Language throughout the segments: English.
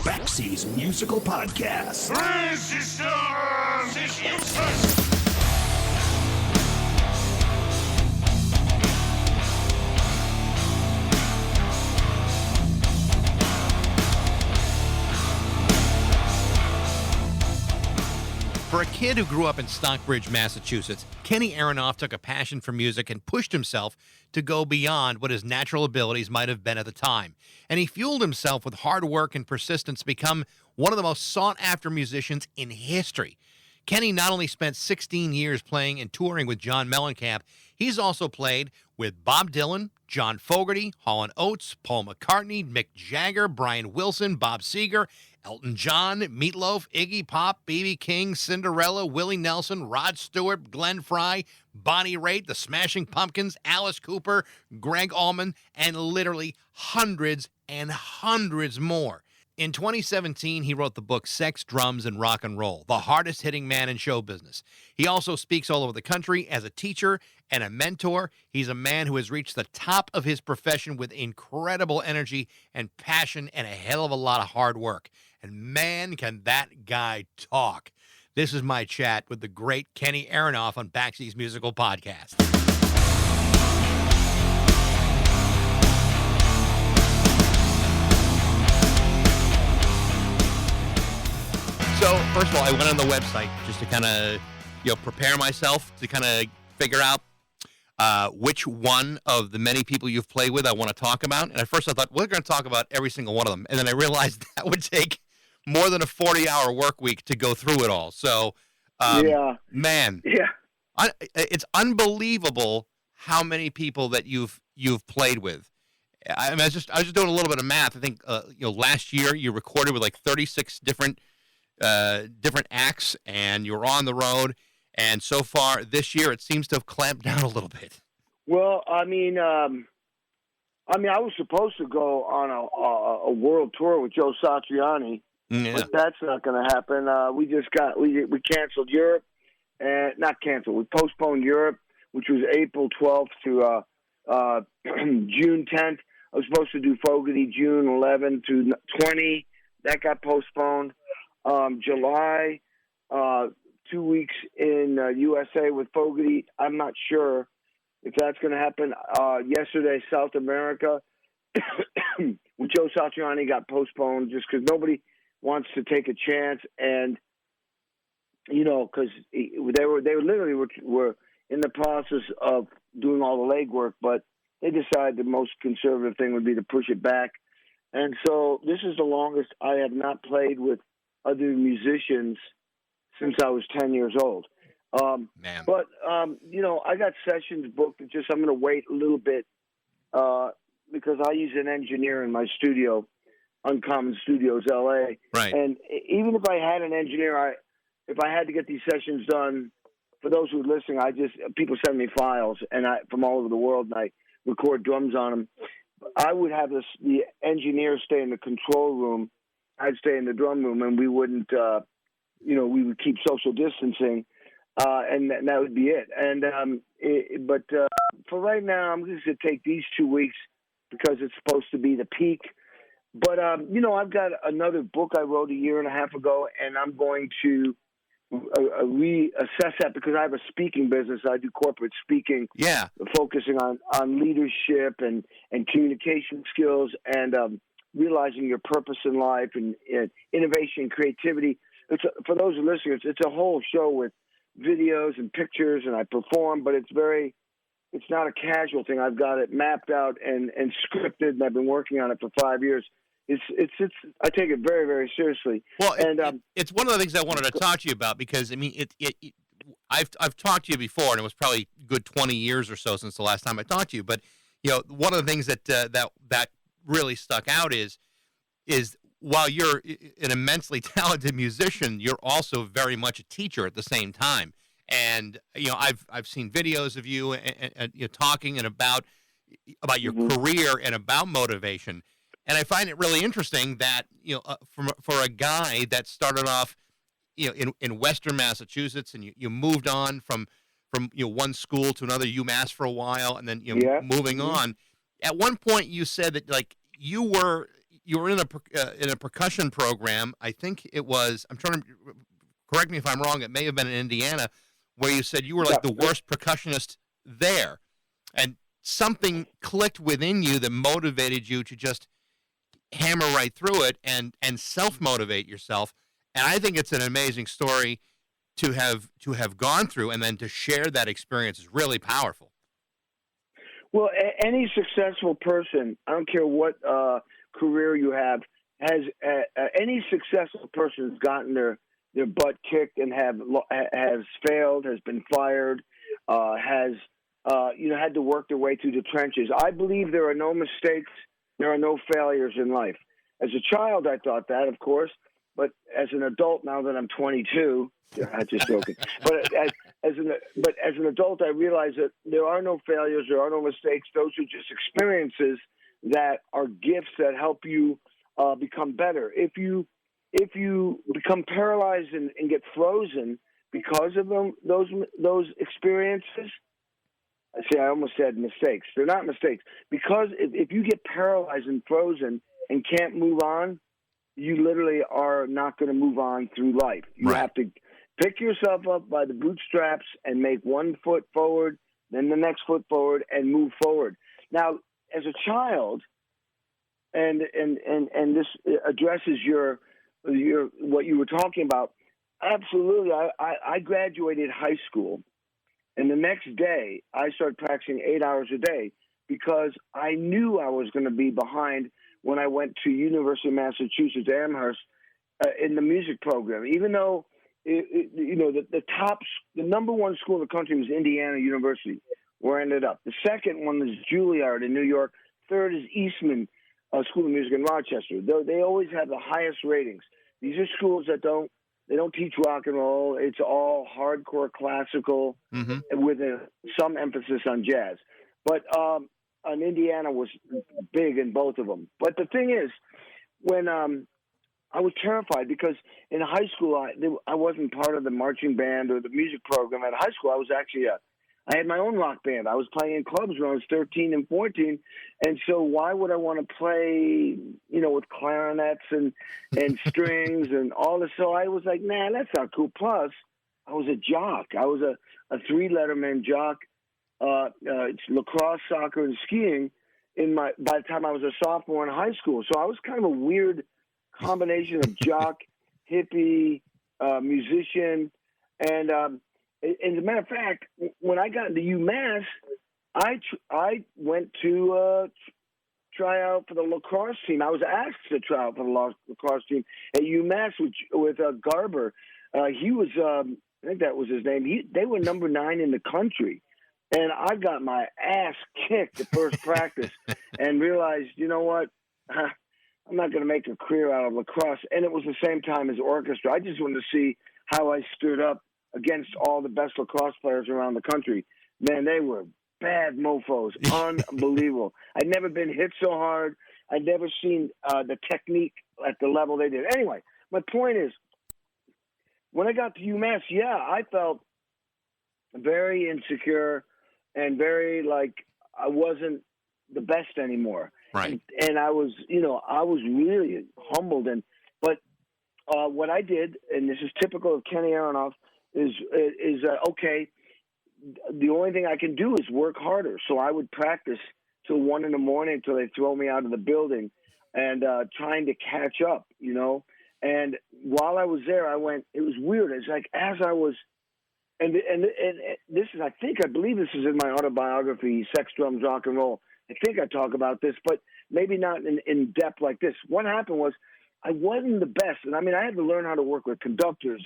Backseas Musical Podcast. Resistance is useless! For a kid who grew up in Stockbridge, Massachusetts, Kenny Aronoff took a passion for music and pushed himself to go beyond what his natural abilities might have been at the time. And he fueled himself with hard work and persistence to become one of the most sought-after musicians in history. Kenny not only spent 16 years playing and touring with John Mellencamp, he's also played with Bob Dylan, John Fogerty, Hall & Oates, Paul McCartney, Mick Jagger, Brian Wilson, Bob Seger, Elton John, Meatloaf, Iggy Pop, B.B. King, Cinderella, Willie Nelson, Rod Stewart, Glenn Fry, Bonnie Raitt, the Smashing Pumpkins, Alice Cooper, Greg Allman, and literally hundreds and hundreds more. In 2017, he wrote the book Sex, Drums, and Rock and Roll, the hardest-hitting man in show business. He also speaks all over the country as a teacher and a mentor. He's a man who has reached the top of his profession with incredible energy and passion and a hell of a lot of hard work. And man, can that guy talk. This is my chat with the great Kenny Aronoff on Backseas Musical Podcast. So, first of all, I went on the website just to kind of, prepare myself to kind of figure out which one of the many people you've played with I want to talk about. And at first I thought, we're going to talk about every single one of them. And then I realized that would take more than a 40-hour work week to go through it all. So, man, it's unbelievable how many people that you've played with. I was just doing a little bit of math. I think, last year you recorded with like 36 different acts, and you're on the road. And so far this year, it seems to have clamped down a little bit. Well, I was supposed to go on a world tour with Joe Satriani, but that's not going to happen. We canceled Europe, and not canceled. We postponed Europe, which was April 12th to June 10th. I was supposed to do Fogerty June 11 to 20. That got postponed. July, 2 weeks in USA with Fogerty. I'm not sure if that's going to happen. Yesterday, South America with Joe Satriani got postponed just because nobody wants to take a chance. And, because they were in the process of doing all the legwork, but they decided the most conservative thing would be to push it back. And so this is the longest I have not played with other musicians since I was 10 years old. But, I got sessions booked. I'm going to wait a little bit because I use an engineer in my studio, Uncommon Studios, L.A. Right. And even if I had an engineer, if I had to get these sessions done, for those who are listening, people send me files from all over the world, and I record drums on them. I would have the engineer stay in the control room. I'd stay in the drum room, and we wouldn't, we would keep social distancing, and that would be it. And but for right now, I'm just going to take these 2 weeks because it's supposed to be the peak. But, I've got another book I wrote a year and a half ago, and I'm going to reassess that because I have a speaking business. I do corporate speaking, focusing on leadership and communication skills and realizing your purpose in life and innovation, creativity. For those who are listening, it's a whole show with videos and pictures, and I perform, but it's not a casual thing. I've got it mapped out and scripted, and I've been working on it for 5 years. I take it very, very seriously. Well, it's one of the things I wanted to talk to you about because I've talked to you before, and it was probably a good 20 years or so since the last time I talked to you. But one of the things that really stuck out is while you're an immensely talented musician, you're also very much a teacher at the same time. And I've seen videos of you and talking and about your career and about motivation. And I find it really interesting that for a guy that started off in Western Massachusetts and you moved on from one school to another, UMass for a while, and then moving on. At one point, you said that you were you were in a percussion program. I think it was. I'm trying to correct me if I'm wrong. It may have been in Indiana, where you said you were like the worst percussionist there, and something clicked within you that motivated you to just hammer right through it and self-motivate yourself. And I think it's an amazing story to have gone through, and then to share that experience is really powerful. Well, any successful person, I don't care what career you have, has any successful person has gotten their butt kicked and has failed, has been fired, has had to work their way through the trenches. I believe there are no mistakes, there are no failures in life. As a child, I thought that, of course, but as an adult, now that I'm 22, I'm just joking. But as an adult, I realize that there are no failures, there are no mistakes. Those are just experiences that are gifts that help you become better. If you become paralyzed and get frozen because of those experiences, see, I almost said mistakes. They're not mistakes. Because if you get paralyzed and frozen and can't move on, you literally are not going to move on through life. You have to pick yourself up by the bootstraps and make one foot forward, then the next foot forward, and move forward. Now, as a child, and this addresses your what you were talking about. Absolutely, I graduated high school, and the next day I started practicing 8 hours a day because I knew I was going to be behind when I went to University of Massachusetts Amherst in the music program. Even though the number one school in the country was Indiana University, where I ended up. The second one was Juilliard in New York. Third is Eastman School of Music in Rochester. They always have the highest ratings. These are schools that don't teach rock and roll. It's all hardcore classical with some emphasis on jazz. But Indiana was big in both of them. But the thing is, when I was terrified because in high school I wasn't part of the marching band or the music program. At high school, I was actually I had my own rock band. I was playing in clubs when I was 13 and 14. And so why would I want to play, with clarinets and strings and all this? So I was like, nah, that's not cool. Plus, I was a jock. I was a three-letterman jock, lacrosse, soccer, and skiing by the time I was a sophomore in high school. So I was kind of a weird combination of jock, hippie, musician, and as a matter of fact, when I got into UMass, I went to try out for the lacrosse team. I was asked to try out for the lacrosse team at UMass with Garber. He was, I think that was his name. They were number 9 in the country. And I got my ass kicked the first practice and realized, you know what? I'm not going to make a career out of lacrosse. And it was the same time as orchestra. I just wanted to see how I stood up against all the best lacrosse players around the country. Man, they were bad mofos. Unbelievable. I'd never been hit so hard. I'd never seen the technique at the level they did. Anyway, my point is, when I got to UMass, I felt very insecure and very like I wasn't the best anymore. Right. And I was, I was really humbled. But what I did, and this is typical of Kenny Aronoff, is okay, the only thing I can do is work harder. So I would practice till 1 a.m. until they throw me out of the building and trying to catch up, And while I was there, it was weird. It's like as I was, and this is, I believe this is in my autobiography, Sex, Drums, Rock and Roll. I think I talk about this, but maybe not in depth like this. What happened was I wasn't the best. And I had to learn how to work with conductors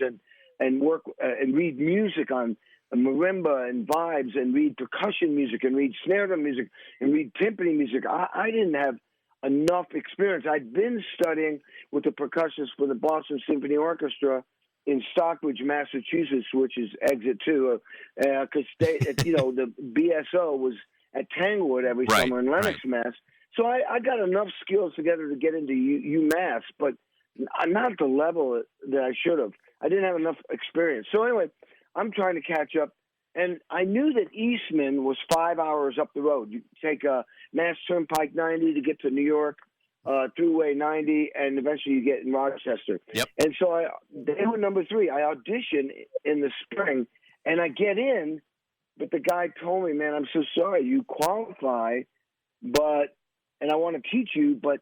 and work and read music on marimba and vibes and read percussion music and read snare drum music and read timpani music. I didn't have enough experience. I'd been studying with the percussionists for the Boston Symphony Orchestra in Stockbridge, Massachusetts, which is exit 2, because the BSO was at Tanglewood every summer in Lenox, Mass. So I got enough skills together to get into UMass, but not at the level that I should have. I didn't have enough experience. So anyway, I'm trying to catch up. And I knew that Eastman was 5 hours up the road. You take Mass Turnpike 90 to get to New York, Thruway 90, and eventually you get in Rochester. Yep. And so they were number 3. I auditioned in the spring, and I get in, but the guy told me, man, I'm so sorry. You qualify, and I want to teach you, but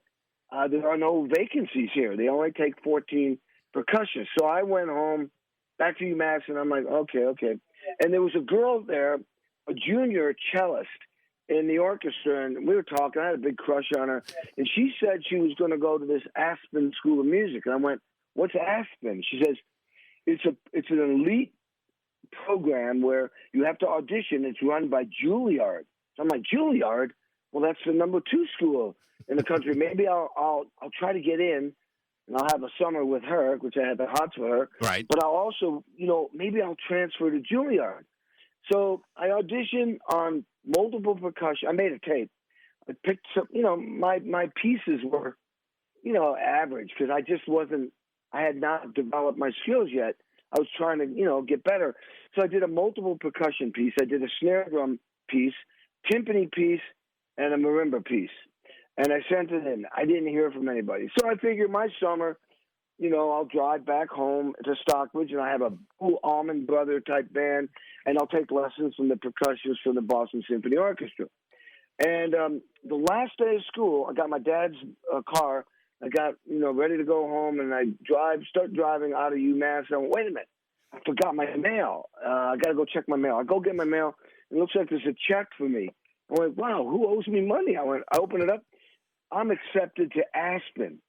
there are no vacancies here. They only take 14 percussionists. So I went home, back to UMass, and I'm like, okay. And there was a girl there, a junior cellist in the orchestra, and we were talking. I had a big crush on her, and she said she was going to go to this Aspen School of Music. And I went, what's Aspen? She says, it's an elite program where you have to audition. It's run by Juilliard. So I'm like, Juilliard? Well, that's the number 2 school in the country. Maybe I'll try to get in, and I'll have a summer with her, which I have the hots for her. Right. But I'll also, maybe I'll transfer to Juilliard. So I auditioned on multiple percussion. I made a tape. I picked some, my pieces were, average because I just wasn't, I had not developed my skills yet. I was trying to, get better. So I did a multiple percussion piece. I did a snare drum piece, timpani piece, and a marimba piece. And I sent it in. I didn't hear from anybody. So I figured my summer, I'll drive back home to Stockbridge, and I have a cool Allman Brother type band, and I'll take lessons from the percussionists from the Boston Symphony Orchestra. And the last day of school, I got my dad's car. I got, ready to go home, and I start driving out of UMass. And I went, wait a minute, I forgot my mail. I got to go check my mail. I go get my mail. It looks like there's a check for me. I went, wow, who owes me money? I open it up. I'm accepted to Aspen.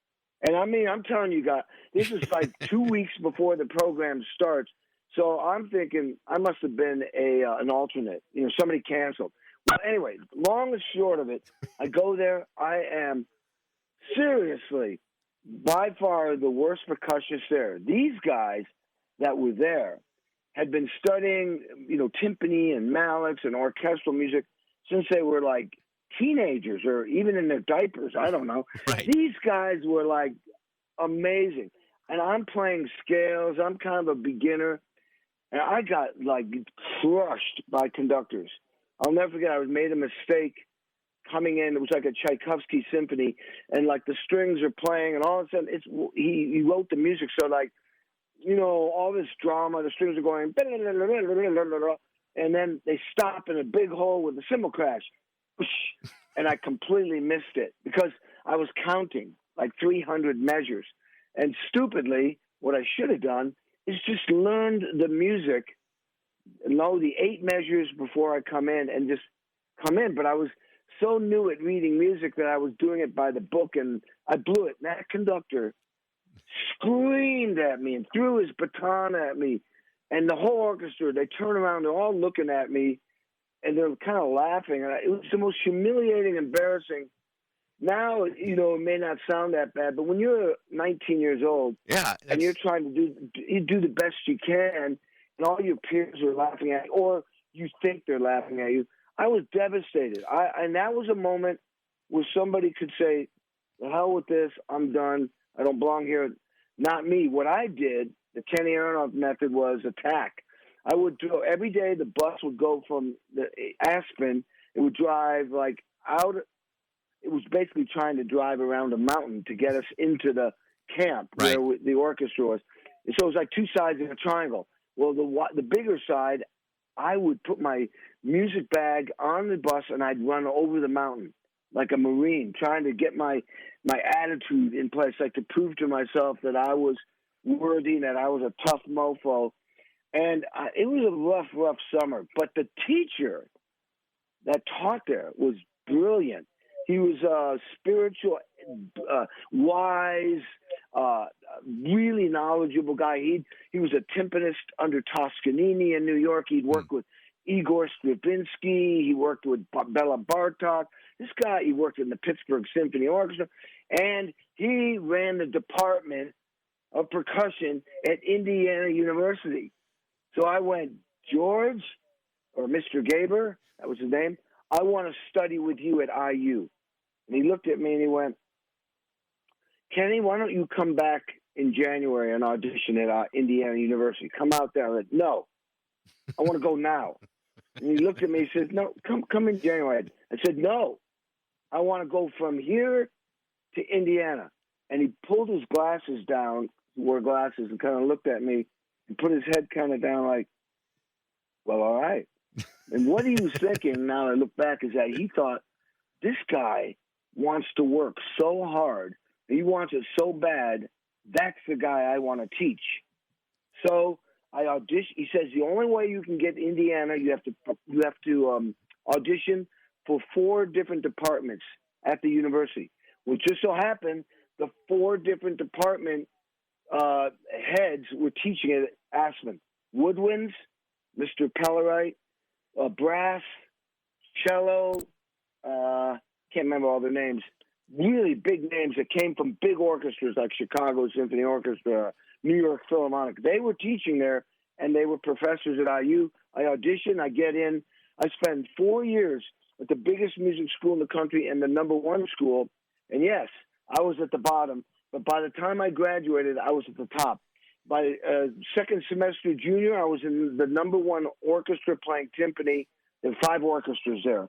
And I mean, I'm telling you guys, this is like 2 weeks before the program starts. So I'm thinking I must have been an alternate. Somebody canceled. Well, anyway, long and short of it, I go there. I am seriously by far the worst percussionist there. These guys that were there had been studying, timpani and mallets and orchestral music since they were like teenagers or even in their diapers. I don't know. Right. These guys were like amazing. And I'm playing scales. I'm kind of a beginner. And I got like crushed by conductors. I'll never forget. I made a mistake coming in. It was like a Tchaikovsky symphony, and like the strings are playing, and all of a sudden he wrote the music. So like, all this drama, the strings are going, and then they stop in a big hole with a cymbal crash. And I completely missed it because I was counting like 300 measures. And stupidly, what I should have done is just learned the music, know the 8 measures before I come in and just come in. But I was so new at reading music that I was doing it by the book, and I blew it. And that conductor screamed at me and threw his baton at me. And the whole orchestra, they turn around, they're all looking at me, and they're kind of laughing. And it was the most humiliating, embarrassing. Now, it may not sound that bad, but when you're 19 years old, and you're trying to do the best you can, and all your peers are laughing at you, or you think they're laughing at you, I was devastated. And that was a moment where somebody could say, the hell with this, I'm done, I don't belong here. Not me. What I did, the Kenny Aronoff method, was attack. I would do every day. The bus would go from the Aspen. It would drive like out. It was basically trying to drive around a mountain to get us into the camp where the orchestra was. And so it was like 2 sides of a triangle. Well, the bigger side, I would put my music bag on the bus and I'd run over the mountain like a Marine, trying to get my attitude in place, like to prove to myself that I was worthy, that I was a tough mofo. And it was a rough summer. But the teacher that taught there was brilliant. He was spiritual, wise, really knowledgeable guy. He was a timpanist under Toscanini in New York. He'd worked with Igor Stravinsky. He worked with Bela Bartok. This guy, he worked in the Pittsburgh Symphony Orchestra. And he ran the department of percussion at Indiana University. So I went, George, or Mr. Gaber, that was his name, I want to study with you at IU. And he looked at me and he went, Kenny, why don't you come back in January and audition at Indiana University? Come out there. I went, no, I want to go now. And he looked at me and said, no, come in January. I said, no, I want to go from here to Indiana. And he pulled his glasses down, he wore glasses, and kind of looked at me and put his head kind of down like, well, all right. And what he was thinking, now I look back, is that he thought, this guy wants to work so hard, he wants it so bad, that's the guy I want to teach. So I auditioned. He says the only way you can get Indiana, you have to audition for 4 different departments at the university. Which just so happened, the 4 different department heads were teaching at Aspen: woodwinds, Mr. Pellerite, brass, cello. Can't remember all their names. Really big names that came from big orchestras like Chicago Symphony Orchestra, New York Philharmonic. They were teaching there, and they were professors at IU. I audition, I get in. I spend 4 years at the biggest music school in the country and the #1 school. And yes, I was at the bottom, but by the time I graduated, I was at the top. By second semester junior, I was in the #1 orchestra playing timpani. There were 5 orchestras there.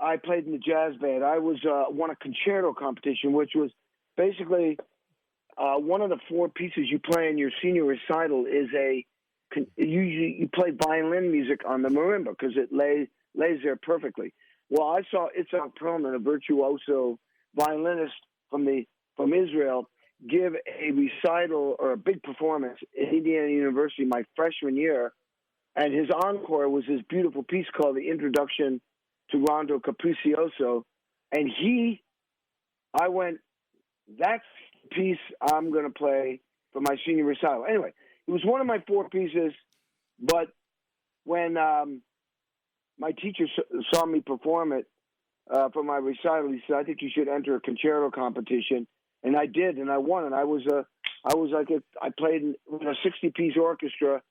I played in the jazz band. I won a concerto competition, which was basically one of the 4 pieces you play in your senior recital is usually you play violin music on the marimba because it lays there perfectly. Well, I saw Itzhak Perlman, a virtuoso violinist from Israel, give a recital or a big performance at Indiana University my freshman year, and his encore was this beautiful piece called The Introduction to Rondo Capriccioso, and I went, that's the piece I'm going to play for my senior recital. Anyway, it was one of my 4 pieces, but when my teacher saw me perform it for my recital, he said, I think you should enter a concerto competition, and I did, and I won, and I played in a 60-piece orchestra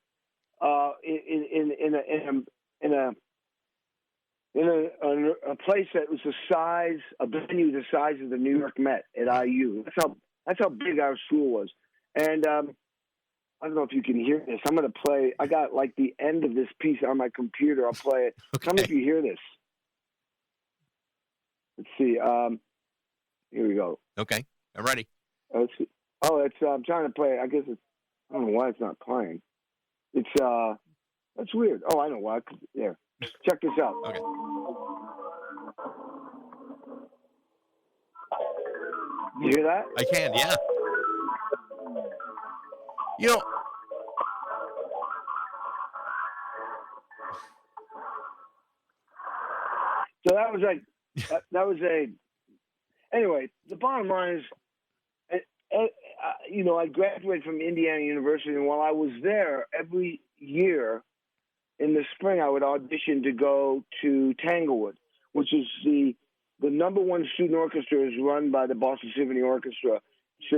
in a place that was a venue the size of the New York Met at IU. That's how big our school was. And I don't know if you can hear this. I'm going to play. I got like the end of this piece on my computer. I'll play it. Okay. Tell me if you hear this. Let's see. Here we go. Okay, I'm ready. Let's see. Oh, I'm trying to play. I guess I don't know why it's not playing. It's that's weird. Oh, I know why. There. Check this out. Okay. You hear that? I can, yeah. You know, so that was like, anyway, the bottom line is, I graduated from Indiana University, and while I was there, every year in the spring, I would audition to go to Tanglewood, which is the #1 student orchestra is run by the Boston Symphony Orchestra. So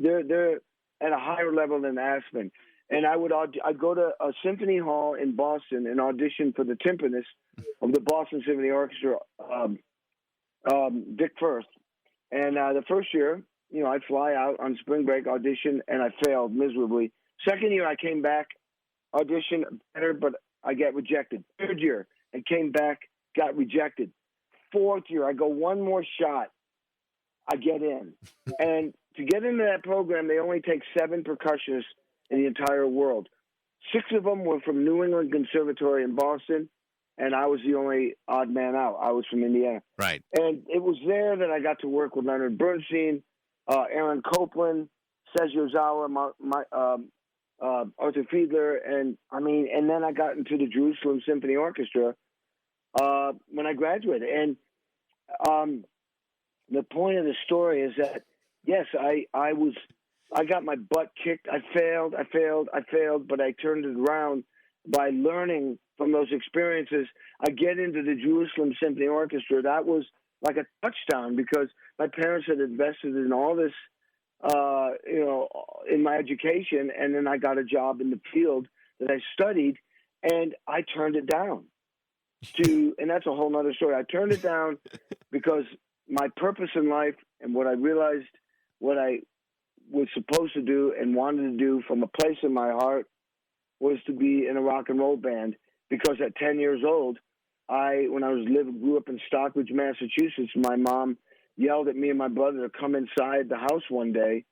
they're at a higher level than Aspen, and I'd go to a symphony hall in Boston and audition for the timpanist of the Boston Symphony Orchestra, Dick Firth. And the first year, I'd fly out on spring break, audition, and I failed miserably. Second year, I came back, auditioned better, but I got rejected. Third year, I came back, got rejected. Fourth year, I go one more shot, I get in. And to get into that program, they only take 7 percussionists in the entire world. 6 of them were from New England Conservatory in Boston, and I was the only odd man out. I was from Indiana. Right. And it was there that I got to work with Leonard Bernstein, Aaron Copland, Sergio Zauer, Arthur Fiedler, and then I got into the Jerusalem Symphony Orchestra when I graduated. And the point of the story is that, yes, I got my butt kicked. I failed, but I turned it around by learning from those experiences. I get into the Jerusalem Symphony Orchestra. That was like a touchdown because my parents had invested in all this, in my education, and then I got a job in the field that I studied, and I turned it down. And that's a whole nother story. I turned it down because my purpose in life and what I realized, what I was supposed to do and wanted to do from a place in my heart was to be in a rock and roll band, because at 10 years old, when I grew up in Stockbridge, Massachusetts, my mom yelled at me and my brother to come inside the house one day,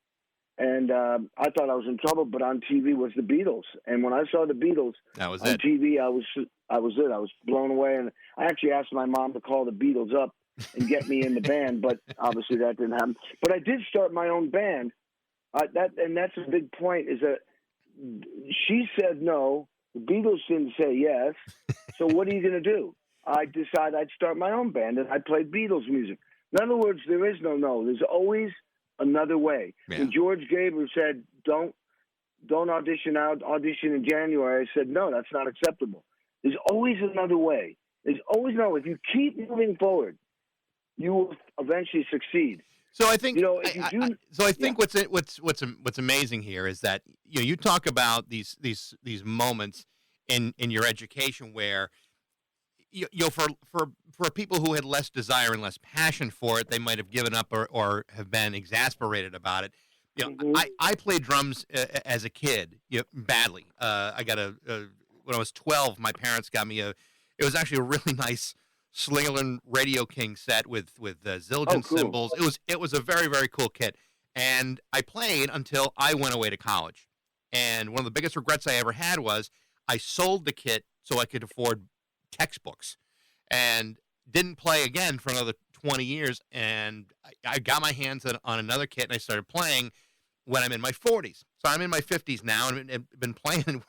and I thought I was in trouble. But on TV was the Beatles, and when I saw the Beatles on TV, I was it. I was blown away, and I actually asked my mom to call the Beatles up and get me in the band, but obviously that didn't happen. But I did start my own band. That's a big point. Is that she said no, the Beatles didn't say yes. So what are you going to do? I decided I'd start my own band, and I played Beatles music. In other words, there is no. There's always another way. Yeah. When George Gaber said, don't audition in January, I said, no, that's not acceptable. There's always another way. There's always no. If you keep moving forward, you will eventually succeed. So I think, Yeah. what's amazing here is that you talk about these moments in your education where for people who had less desire and less passion for it, they might have given up or have been exasperated about it. I played drums as a kid, badly. I got when I was 12, my parents got me it was actually a really nice Slingerland Radio King set with Zildjian cymbals. It was a very, very cool kit. And I played until I went away to college. And one of the biggest regrets I ever had was I sold the kit so I could afford textbooks and didn't play again for another 20 years. And I got my hands on another kit, and I started playing when I'm in my 40s. So I'm in my 50s now and been playing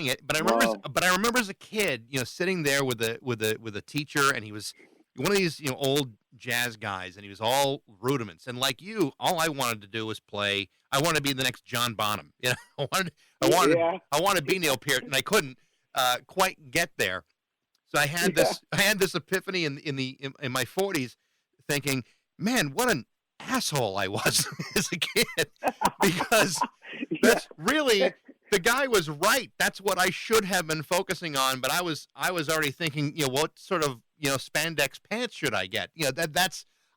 it. But I remember as a kid, sitting there with a teacher, and he was one of these old jazz guys, and he was all rudiments. And like you, all I wanted to do was play. I wanted to be the next John Bonham. I wanted to be Neil Peart, and I couldn't quite get there. So I had this epiphany in my 40s, thinking, man, what an asshole I was as a kid, because that's really. The guy was right. That's what I should have been focusing on. But I was already thinking, what sort of spandex pants should I get?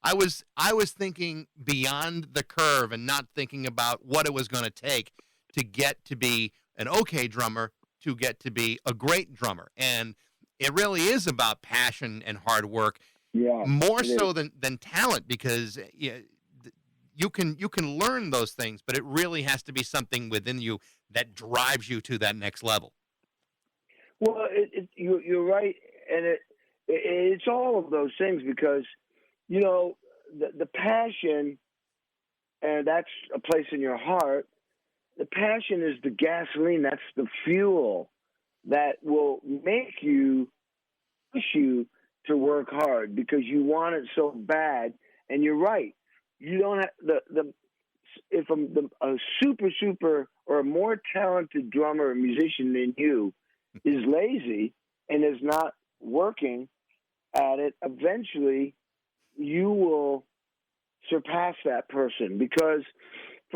I was thinking beyond the curve and not thinking about what it was going to take to get to be an okay drummer, to get to be a great drummer. And it really is about passion and hard work, more so than talent, because you can learn those things, but it really has to be something within you that drives you to that next level. Well, you're right, and it's all of those things, because the passion, and that's a place in your heart. The passion is the gasoline. That's the fuel that will push you to work hard, because you want it so bad. And you're right. You don't have if a super or a more talented drummer or musician than you is lazy and is not working at it, eventually you will surpass that person, because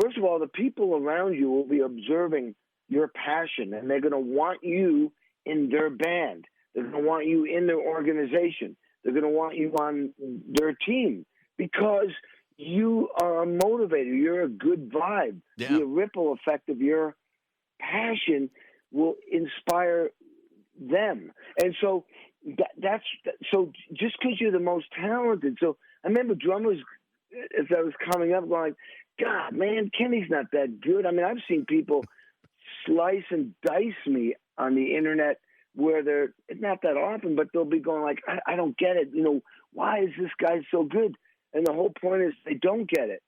first of all, the people around you will be observing your passion, and they're going to want you in their band. They're going to want you in their organization. They're going to want you on their team, because you are a motivator. You're a good vibe. Yeah. The ripple effect of your passion will inspire them. And so that's so just because you're the most talented. So I remember drummers, as I was coming up, going, God, man, Kenny's not that good. I mean, I've seen people slice and dice me on the internet where they're not that often, but they'll be going like, I don't get it. Why is this guy so good? And the whole point is they don't get it.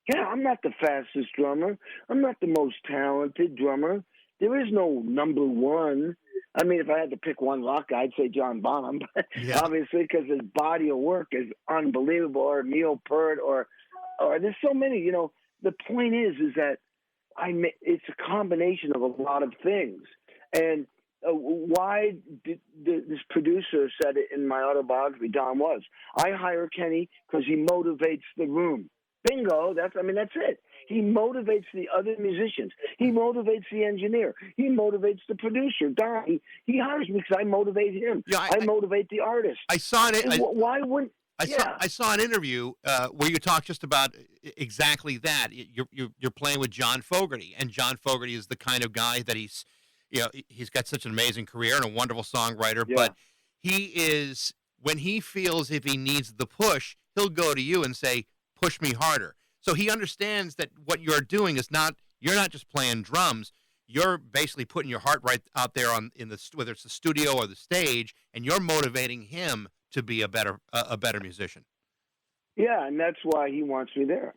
Yeah, I'm not the fastest drummer. I'm not the most talented drummer. There is no number one. I mean, if I had to pick one rock guy, I'd say John Bonham, obviously, because his body of work is unbelievable, or Neil Peart, or there's so many. The point is that it's a combination of a lot of things. And why did this producer said it in my autobiography, Don Was, I hire Kenny because he motivates the room. Bingo. That's it. He motivates the other musicians. He motivates the engineer. He motivates the producer. Don, he hires me because I motivate him. I motivate the artist. I saw it. Why wouldn't? I saw an interview where you talked just about exactly that. You're playing with John Fogerty, and John Fogerty is the kind of guy that he's got such an amazing career and a wonderful songwriter, but when he feels if he needs the push, he'll go to you and say, push me harder. So he understands that what you're doing is you're not just playing drums. You're basically putting your heart right out there whether it's the studio or the stage, and you're motivating him to be a better musician. Yeah, and that's why he wants me there.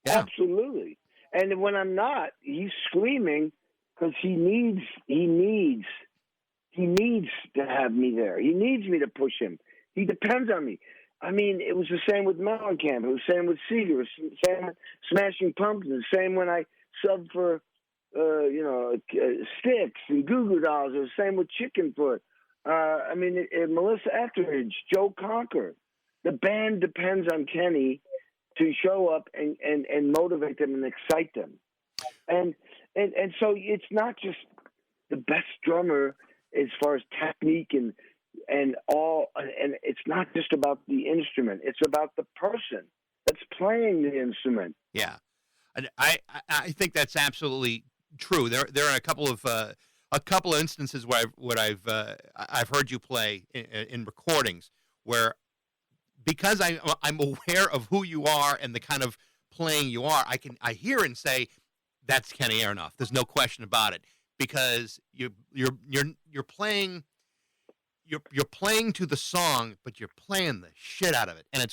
Yeah. Absolutely. And when I'm not, he's screaming because he needs to have me there. He needs me to push him. He depends on me. I mean, it was the same with Mellencamp. It was the same with Seeger. It was the same with Smashing Pumpkins. The same when I subbed for, Styx and Goo Goo Dolls. It was the same with Chickenfoot. Melissa Etheridge, Joe Cocker. The band depends on Kenny to show up and motivate them and excite them. And so it's not just the best drummer as far as technique and it's not just about the instrument. It's about the person that's playing the instrument. Yeah, and I think that's absolutely true. There are a couple of instances where I've heard you play in recordings where, because I'm aware of who you are and the kind of playing you are, I hear and say that's Kenny Aronoff. There's no question about it, because you're playing to the song, but you're playing the shit out of it, and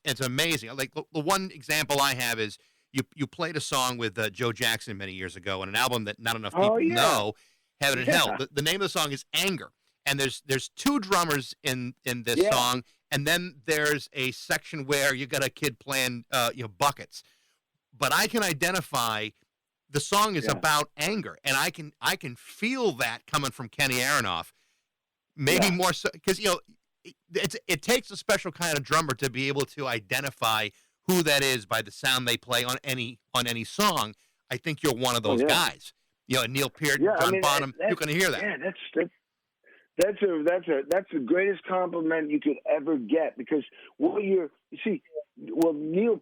it's amazing. Like the one example I have is you played a song with Joe Jackson many years ago on an album that not enough people know, Heaven and Hell. The name of the song is Anger, and there's two drummers in this song, and then there's a section where you got a kid playing buckets, but I can identify the song is about anger, and I can feel that coming from Kenny Aronoff. Maybe more so because it takes a special kind of drummer to be able to identify who that is by the sound they play on any song. I think you're one of those guys. Neil Peart, John Bonham, you can hear that. Yeah, that's the greatest compliment you could ever get, because Neil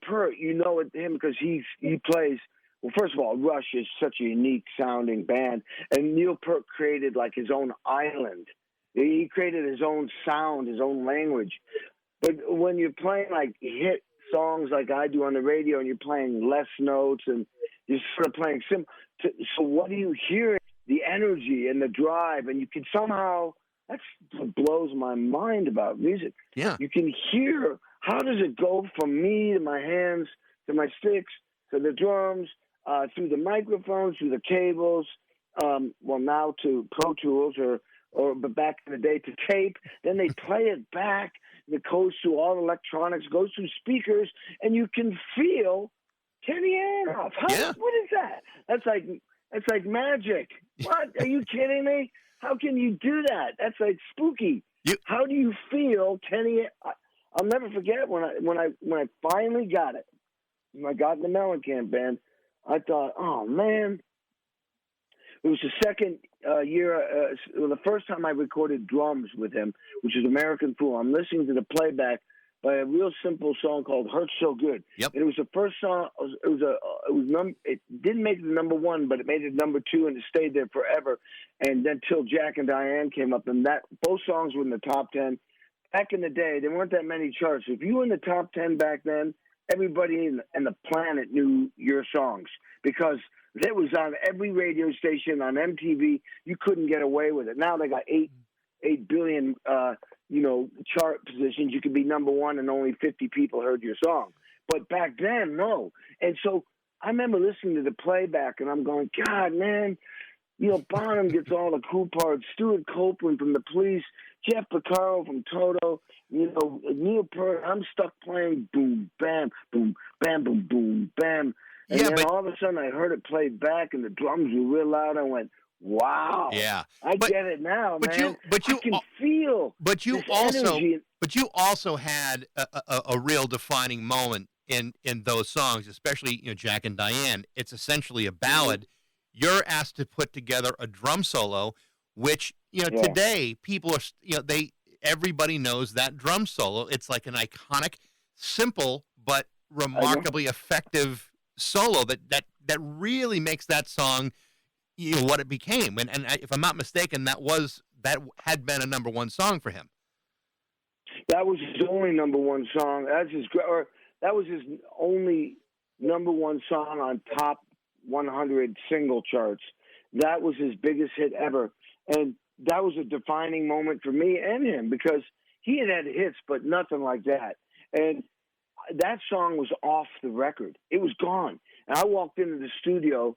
Peart, him because he plays. Well, first of all, Rush is such a unique sounding band, and Neil Peart created like his own island. He created his own sound, his own language. But when you're playing like hit songs like I do on the radio, and you're playing less notes and you're sort of playing so what do you hear? The energy and the drive, and you can somehow, that's what blows my mind about music. Yeah. You can hear, how does it go from me to my hands, to my sticks, to the drums, through the microphones, through the cables, now to Pro Tools but back in the day to tape. Then they play it back. It goes through all electronics, goes through speakers, and you can feel Kenny Aronoff. What is that? That's like magic. What? Are you kidding me? How can you do that? That's like spooky. How do you feel, Kenny? I'll never forget when I finally got it. When I got in the Mellencamp band, I thought, oh man. It was the second year, the first time I recorded drums with him, which is American Fool. I'm listening to the playback by a real simple song called "Hurts So Good." Yep. And it was the first song. It didn't make it number one, but it made it number two, and it stayed there forever. And then till Jack and Diane came up, and both songs were in the top 10. Back in the day, there weren't that many charts. If you were in the top 10 back then, everybody in the planet knew your songs, because it was on every radio station, on MTV. You couldn't get away with it. Now they got 8 billion, chart positions. You could be number one and only 50 people heard your song. But back then, no. And so I remember listening to the playback, and I'm going, God, man, Bonham gets all the cool parts. Stuart Copeland from The Police, Jeff Porcaro from Toto, Neil Peart. I'm stuck playing boom, bam, boom, bam, boom, boom, bam. And then all of a sudden I heard it played back, and the drums were real loud. I went, wow. Yeah. I get it now, man. I can feel energy. But you also had a real defining moment in those songs, especially Jack and Diane. It's essentially a ballad. You're asked to put together a drum solo, which today people are everybody knows that drum solo. It's like an iconic, simple but remarkably effective solo that really makes that song what it became. And if I'm not mistaken, that had been a number one song for him. That was his only number one song. That was his only number one song on top 100 single charts. That was his biggest hit ever. And that was a defining moment for me and him because he had hits, but nothing like that. And that song was off the record. It was gone. And I walked into the studio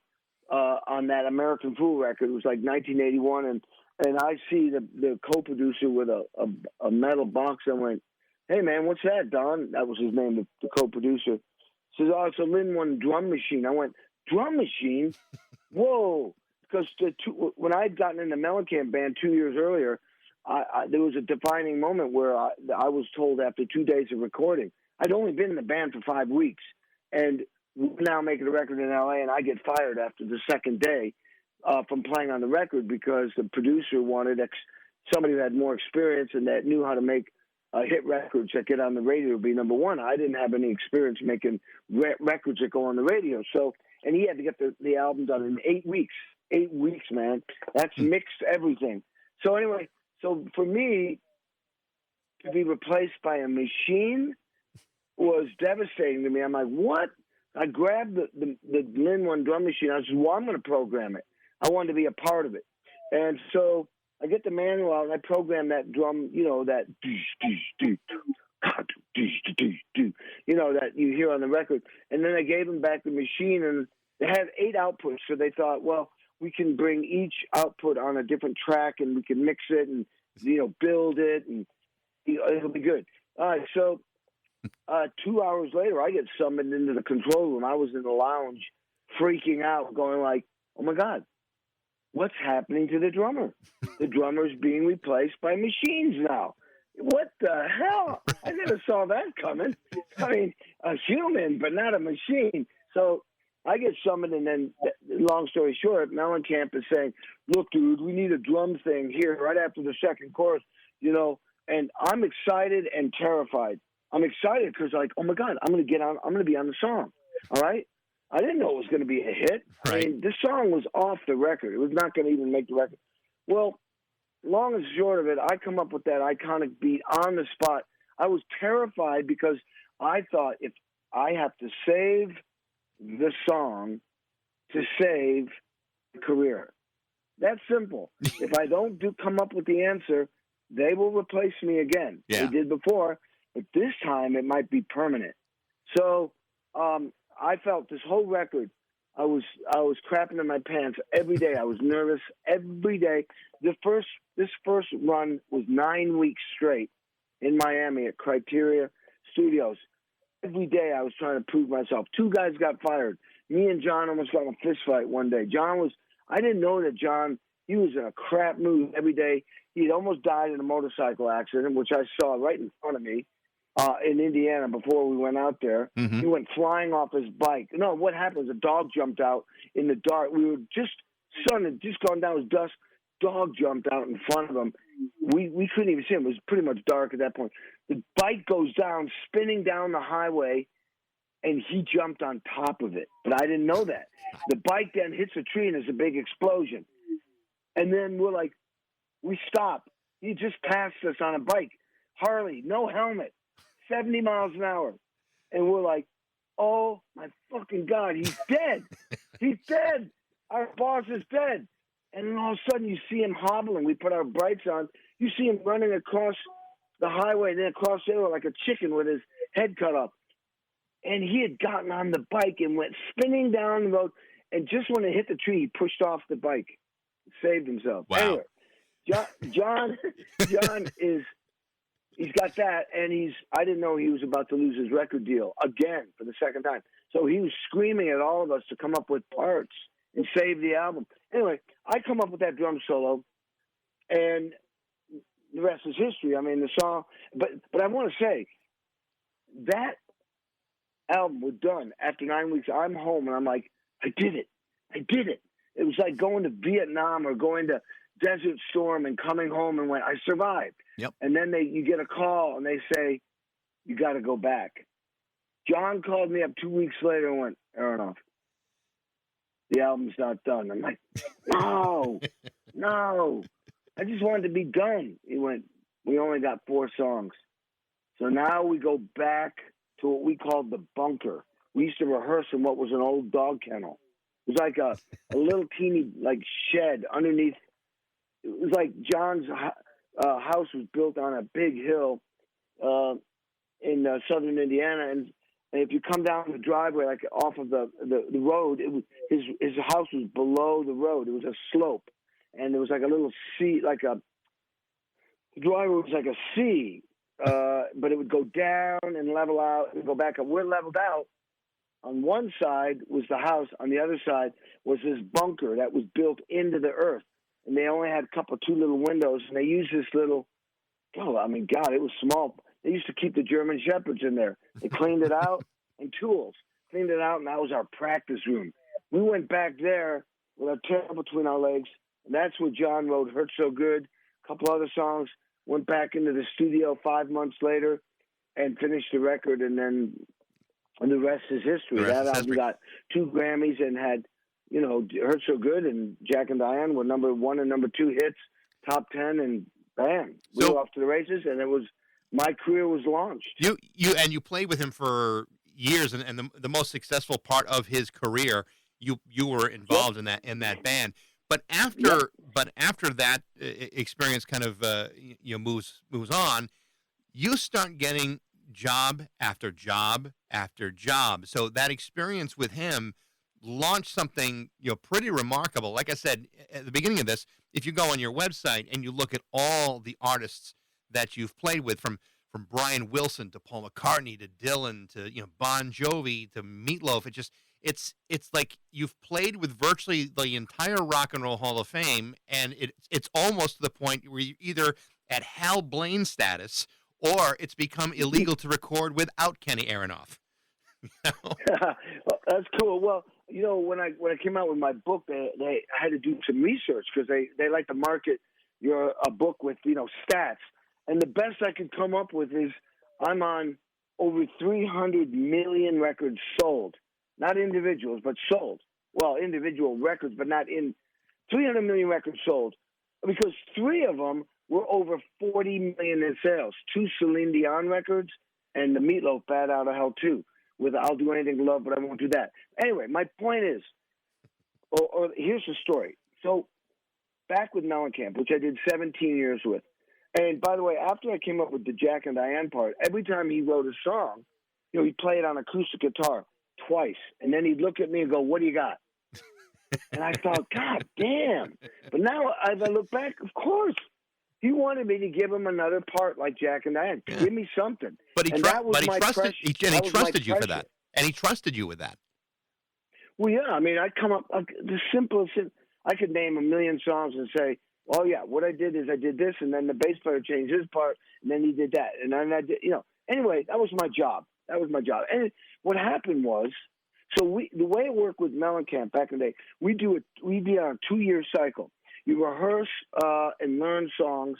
on that American Fool record. It was like 1981. And I see the co-producer with a metal box. I went, "Hey, man, what's that, Don?" That was his name, the co-producer. He says, "Oh, it's a Lin 1 drum machine." I went, "Drum machine? Whoa." Because when I'd gotten in the Mellencamp band 2 years earlier, there was a defining moment where I was told after 2 days of recording, I'd only been in the band for 5 weeks, and we're now making a record in L.A., and I get fired after the second day from playing on the record because the producer wanted somebody who had more experience and that knew how to make hit records that get on the radio to be number one. I didn't have any experience making records that go on the radio. So, and he had to get the album done in 8 weeks. 8 weeks, man. That's mixed everything. So anyway, so for me to be replaced by a machine was devastating to me. I'm like, what? I grabbed the Lin 1 drum machine. I said, well, I'm going to program it. I wanted to be a part of it. And so I get the manual out and I program that drum, that that you hear on the record. And then I gave them back the machine, and they had 8 outputs. So they thought, well, we can bring each output on a different track and we can mix it and, build it, and it'll be good. All right. So 2 hours later, I get summoned into the control room. I was in the lounge freaking out, going like, oh my God, what's happening to the drummer? The drummer's being replaced by machines now. What the hell? I never saw that coming. I mean, a human, but not a machine. So I get summoned, and then, long story short, Mellencamp is saying, look, dude, we need a drum thing here right after the second chorus, and I'm excited and terrified. I'm excited because, like, oh my God, I'm going to be on the song. All right. I didn't know it was going to be a hit. Right. I mean, this song was off the record. It was not going to even make the record. Well, long and short of it, I come up with that iconic beat on the spot. I was terrified because I thought, if I have to save the song to save the career, that's simple. If I don't come up with the answer, they will replace me again. Yeah. They did before, but this time it might be permanent. So I felt this whole record, I was crapping in my pants every day. I was nervous every day. This first run was 9 weeks straight in Miami at Criteria Studios. Every day I was trying to prove myself. 2 guys got fired. Me and John almost got in a fist fight one day. I didn't know that John, he was in a crap mood every day. He'd almost died in a motorcycle accident, which I saw right in front of me in Indiana before we went out there. Mm-hmm. He went flying off his bike. No, what happened was a dog jumped out in the dark. We were sun had just gone down, it was dusk. Dog jumped out in front of him. We couldn't even see him. It was pretty much dark at that point. The bike goes down, spinning down the highway, and he jumped on top of it. But I didn't know that. The bike then hits a tree, and there's a big explosion. And then we're like, we stop. He just passed us on a bike. Harley, no helmet, 70 miles an hour. And we're like, oh, my fucking God, he's dead. He's dead. Our boss is dead. And then all of a sudden you see him hobbling. We put our brights on. You see him running across the highway and then across the road like a chicken with his head cut off. And he had gotten on the bike and went spinning down the road. And just when it hit the tree, he pushed off the bike. Saved himself. Wow. Anyway, John he's got that, and I didn't know he was about to lose his record deal again for the second time. So he was screaming at all of us to come up with parts and save the album. Anyway, I come up with that drum solo, and the rest is history. I mean, the song, but I want to say that album was done after 9 weeks. I'm home, and I'm like, I did it. It was like going to Vietnam or going to Desert Storm and coming home and I survived. Yep. And then you get a call and they say, you got to go back. John called me up 2 weeks later and went, Aronoff, the album's not done. I'm like, no, I just wanted to be done. He went, we only got 4 songs. So now we go back to what we called the bunker. We used to rehearse in what was an old dog kennel. It was like a little teeny like shed underneath. It was like John's house was built on a big hill in southern Indiana, and if you come down the driveway, like off of the road, his house was below the road. It was a slope, and there was like a little sea, the driveway was like a sea, but it would go down and level out and go back up. We're leveled out. On one side was the house. On the other side was this bunker that was built into the earth. And they only had two little windows. And they used this little, it was small. They used to keep the German Shepherds in there. They cleaned it out and tools. Cleaned it out, and that was our practice room. We went back there with our tail between our legs. And that's where John wrote Hurt So Good, a couple other songs. Went back into the studio 5 months later and finished the record. And then the rest is history. That album got 2 Grammys and had, Hurt So Good and Jack and Diane were number 1 and number 2 hits, top 10, and bam, we were off to the races. And my career was launched. You played with him for years, and the most successful part of his career, you were involved in that band. But after that experience kind of moves on, you start getting job after job after job. So that experience with him launched something pretty remarkable. Like I said at the beginning of this, if you go on your website and you look at all the artists that you've played with, from Brian Wilson to Paul McCartney to Dylan to Bon Jovi to Meatloaf, it's like you've played with virtually the entire Rock and Roll Hall of Fame, and it's almost to the point where you're either at Hal Blaine status or it's become illegal to record without Kenny Aronoff. That's cool. Well, when I came out with my book, I had to do some research because they like to market a book with stats, and the best I could come up with is I'm on over 300 million records sold, not individuals, but sold. Well, individual records, but not in 300 million records sold, because 3 of them were over 40 million in sales. 2 Celine Dion records and the Meatloaf Bad Out of Hell 2 with I'll Do Anything to Love, But I Won't Do That. Anyway, my point is, or here's the story. So back with Mellencamp, which I did 17 years with, and by the way, after I came up with the Jack and Diane part, every time he wrote a song, he'd play it on acoustic guitar twice, and then he'd look at me and go, "What do you got?" And I thought, God damn. But now, as I look back, of course, he wanted me to give him another part like Jack and Diane. Yeah. Give me something. But he trusted you for that. And he trusted you with that. Well, yeah. I mean, I'd come up, the simplest thing, I could name a million songs and say, oh, yeah, what I did is I did this, and then the bass player changed his part, and then he did that. And then I did, anyway, that was my job. And what happened was, so the way it worked with Mellencamp back in the day, we'd be on a 2-year cycle. You rehearse and learn songs,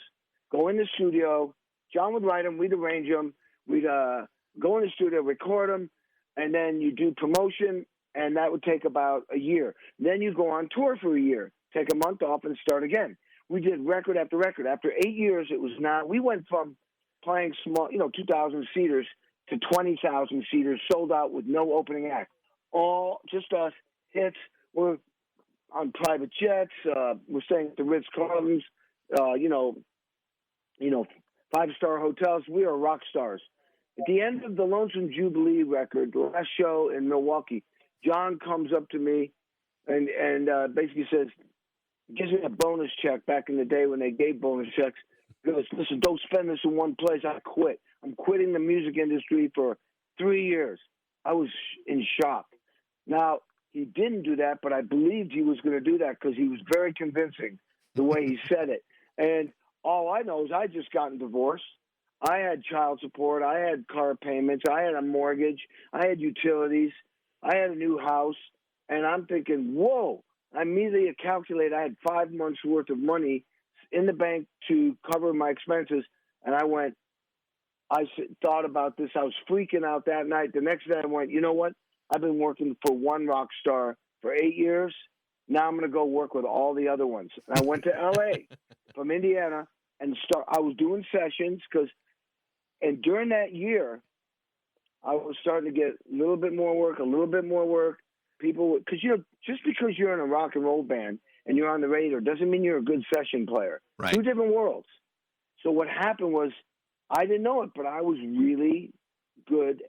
go in the studio. John would write them, we'd arrange them. We'd go in the studio, record them, and then you do promotion, and that would take about a year. Then you go on tour for a year, take a month off, and start again. We did record after record. After 8 years, we went from playing small, 2,000 seaters to 20,000 seaters, sold out with no opening act. All just us, hits. We're on private jets. We're staying at the Ritz-Carltons, 5-star hotels. We are rock stars. At the end of the Lonesome Jubilee record, the last show in Milwaukee, John comes up to me and basically says, gives me a bonus check back in the day when they gave bonus checks. He goes, listen, don't spend this in one place. I quit. I'm quitting the music industry for 3 years. I was in shock. Now, he didn't do that, but I believed he was going to do that because he was very convincing the way he said it. And all I know is I just gotten divorced. I had child support. I had car payments. I had a mortgage. I had utilities. I had a new house. And I'm thinking, whoa. I immediately calculated I had 5 months' worth of money in the bank to cover my expenses. And I thought about this. I was freaking out that night. The next day I went, you know what? I've been working for one rock star for 8 years. Now I'm going to go work with all the other ones. And I went to L.A. from Indiana and I was doing sessions because And during that year, I was starting to get a little bit more work. People, because just because you're in a rock and roll band and you're on the radio doesn't mean you're a good session player. Right. Two different worlds. So what happened was, I didn't know it, but I was really good.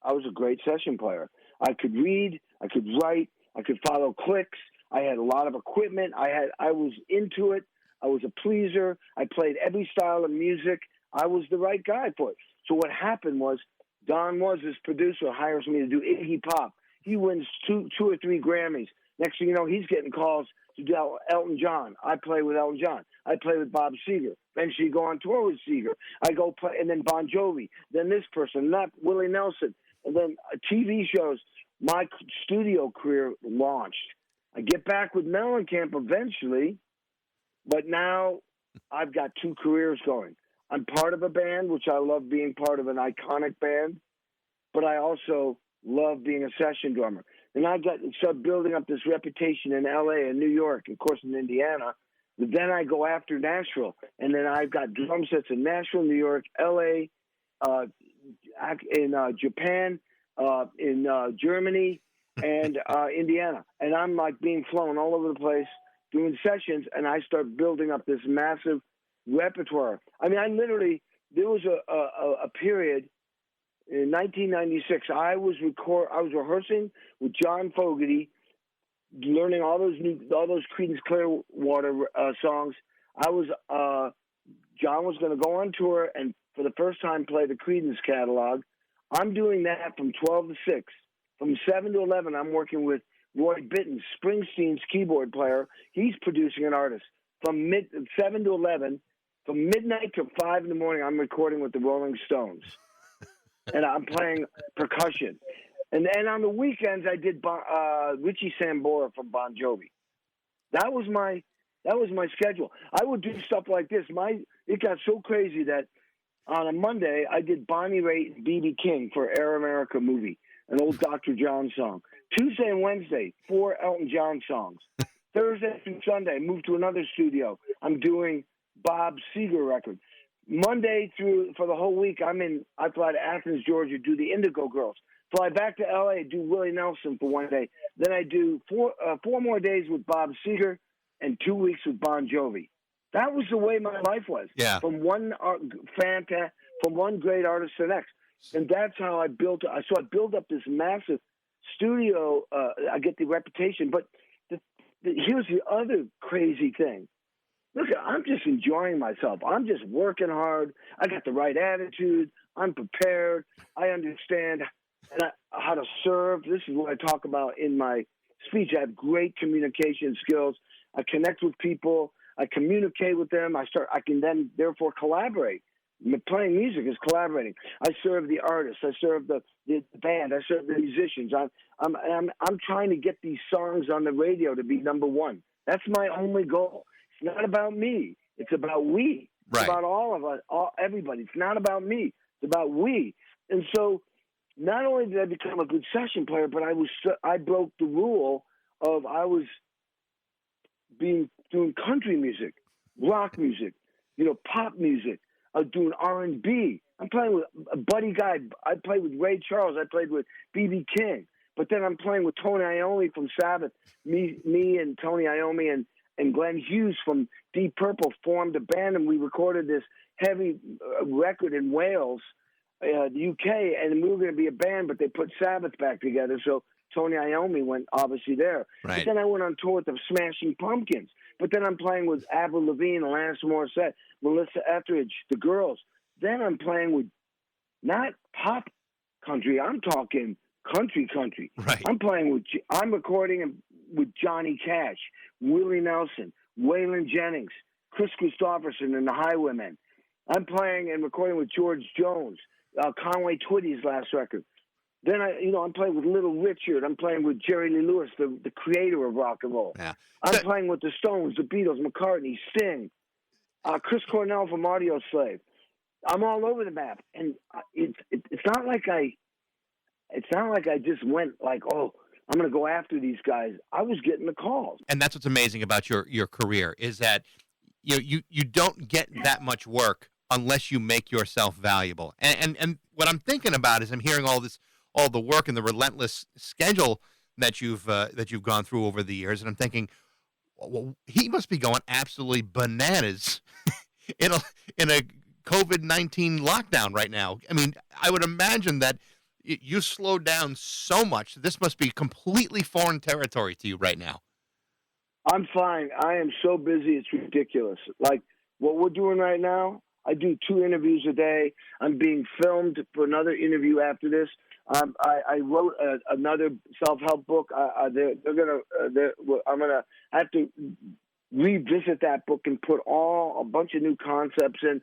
I was a great session player. I could read, I could write, I could follow clicks. I had a lot of equipment. I was into it. I was a pleaser. I played every style of music. I was the right guy for it. So what happened was, Don Was, his producer, hires me to do Iggy Pop. He wins two or three Grammys. Next thing you know, he's getting calls to do Elton John. I play with Elton John. I play with Bob Seger. Eventually go on tour with Seger. I go play, and then Bon Jovi. Then this person, that Willie Nelson. And then TV shows. My studio career launched. I get back with Mellencamp eventually, but now I've got two careers going. I'm part of a band, which I love being part of an iconic band, but I also love being a session drummer. And I started building up this reputation in L.A. and New York, of course in Indiana. But then I go after Nashville, and then I've got drum sets in Nashville, New York, L.A., in Japan, in Germany, and Indiana. And I'm like being flown all over the place doing sessions, and I start building up this massive repertoire. I mean, there was a period in 1996. I was rehearsing with John Fogerty, learning all those Creedence Clearwater songs. John was going to go on tour and for the first time play the Creedence catalog. I'm doing that from 12 to 6. From 7 to 11, I'm working with Roy Bittan, Springsteen's keyboard player. He's producing an artist. From 7 to 11, from midnight to 5 in the morning, I'm recording with the Rolling Stones. And I'm playing percussion. And on the weekends, I did Richie Sambora from Bon Jovi. That was my schedule. I would do stuff like this. It got so crazy that on a Monday, I did Bonnie Raitt and B.B. King for Air America movie, an old Dr. John song. Tuesday and Wednesday, 4 Elton John songs. Thursday through Sunday, I moved to another studio. I'm doing Bob Seger record. Monday through for the whole week, I fly to Athens, Georgia, do the Indigo Girls. Fly back to L.A., do Willie Nelson for one day. Then I do four more days with Bob Seger and 2 weeks with Bon Jovi. That was the way my life was. Yeah. From one great artist to the next. And that's how I built it. So I built up this massive studio. I get the reputation. But here's the other crazy thing. Look, I'm just enjoying myself. I'm just working hard. I got the right attitude. I'm prepared. I understand how to serve. This is what I talk about in my speech. I have great communication skills. I connect with people. I communicate with them. I can then therefore collaborate. Playing music is collaborating. I serve the artists. I serve the band. I serve the musicians. I'm trying to get these songs on the radio to be number one. That's my only goal. It's not about me. It's about we. It's about all of us, everybody. It's not about me. It's about we. And so not only did I become a good session player, but I broke the rule of I was doing country music, rock music, pop music. I was doing R&B. I'm playing with a buddy guy. I played with Ray Charles. I played with B.B. King. But then I'm playing with Tony Iommi from Sabbath. Me and Tony Iommi and Glenn Hughes from Deep Purple formed a band, and we recorded this heavy record in Wales, the UK, and we were going to be a band, but they put Sabbath back together, so Tony Iommi went obviously there. Right. But then I went on tour with the Smashing Pumpkins. But then I'm playing with Avril Lavigne, Alanis Morissette, Melissa Etheridge, the Girls. Then I'm playing with not pop country. I'm talking country. Right. I'm recording with Johnny Cash, Willie Nelson, Waylon Jennings, Chris Christopherson, and the Highwaymen. I'm playing and recording with George Jones, Conway Twitty's last record. Then I'm playing with Little Richard. I'm playing with Jerry Lee Lewis, the creator of rock and roll. Yeah. I'm playing with the Stones, the Beatles, McCartney, Sting, Chris Cornell from Audio Slave. I'm all over the map, and it's not like I just went like, oh, I'm going to go after these guys. I was getting the calls. And that's what's amazing about your career is that you don't get that much work unless you make yourself valuable. And what I'm thinking about is I'm hearing all the work and the relentless schedule that you've gone through over the years, and I'm thinking, well, he must be going absolutely bananas in a COVID-19 lockdown right now. I mean, I would imagine that you slowed down so much. This must be completely foreign territory to you right now. I'm fine. I am so busy, it's ridiculous. Like what we're doing right now, I do 2 interviews a day. I'm being filmed for another interview after this. I wrote another self-help book. I'm gonna have to revisit that book and put a bunch of new concepts in.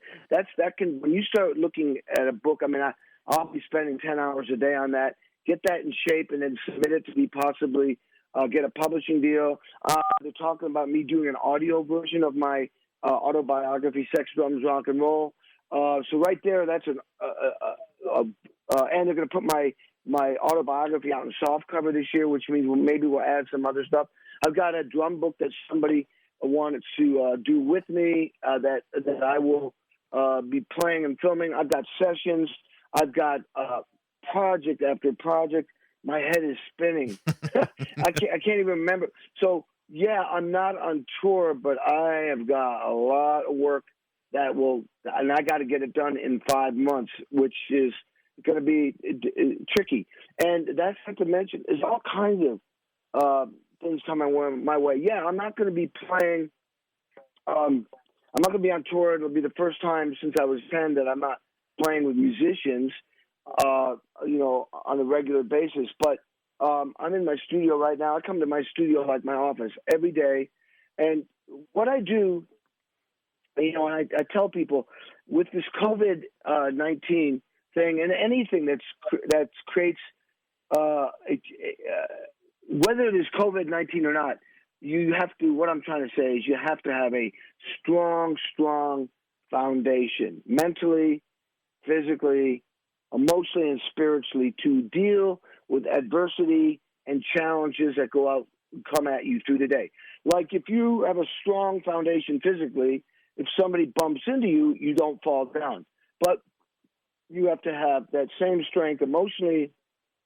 When you start looking at a book, I mean, I'll be spending 10 hours a day on that. Get that in shape and then submit it to be possibly get a publishing deal. They're talking about me doing an audio version of my autobiography, Sex, Drums, Rock and Roll. So right there, that's and they're going to put my autobiography out in soft cover this year, which means maybe we'll add some other stuff. I've got a drum book that somebody wanted to do with me that I will be playing and filming. I've got sessions. I've got project after project. My head is spinning. I can't even remember. So, yeah, I'm not on tour, but I have got a lot of work and I got to get it done in 5 months, which is going to be tricky. And that's not to mention, there's all kinds of things coming my way. Yeah, I'm not going to be playing. I'm not going to be on tour. It'll be the first time since I was 10 that I'm not playing with musicians, on a regular basis. But I'm in my studio right now. I come to my studio like my office every day. And what I do, and I tell people with this COVID-19 thing and anything that creates, whether it is COVID-19 or not, what I'm trying to say is you have to have a strong foundation, mentally, physically, emotionally, and spiritually to deal with adversity and challenges that come at you through the day. Like if you have a strong foundation physically, if somebody bumps into you, you don't fall down. But you have to have that same strength emotionally,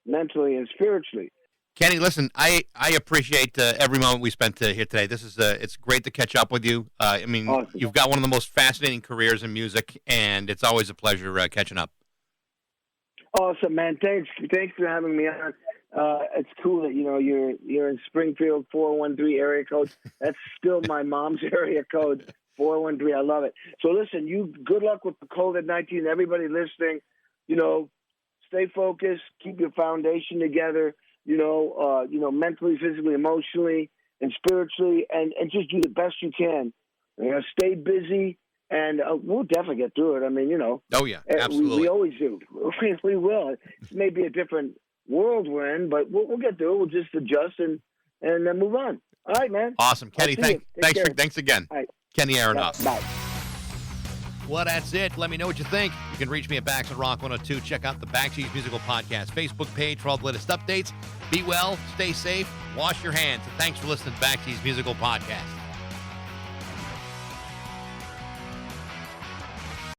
mentally, and spiritually. Kenny, listen, I appreciate every moment we spent here today. This is it's great to catch up with you. Awesome. You've got one of the most fascinating careers in music, and it's always a pleasure catching up. Awesome, man. Thanks for having me on. It's cool that you're in Springfield, 413 area code. That's still my mom's area code, 413. I love it. So listen, good luck with the COVID-19. Everybody listening, stay focused, keep your foundation together. Mentally, physically, emotionally, and spiritually, and just do the best you can. Stay busy, and we'll definitely get through it. I mean, Oh, yeah, absolutely. We always do. We will. It may be a different world we're in, but we'll get through it. We'll just adjust and then move on. All right, man. Awesome. Kenny, thanks again. All right. Kenny Aronoff. Bye. Well, that's it. Let me know what you think. You can reach me at Bax and Rock 102. Check out the Baxies Musical Podcast Facebook page for all the latest updates. Be well, stay safe, wash your hands. And thanks for listening to Baxies Musical Podcast.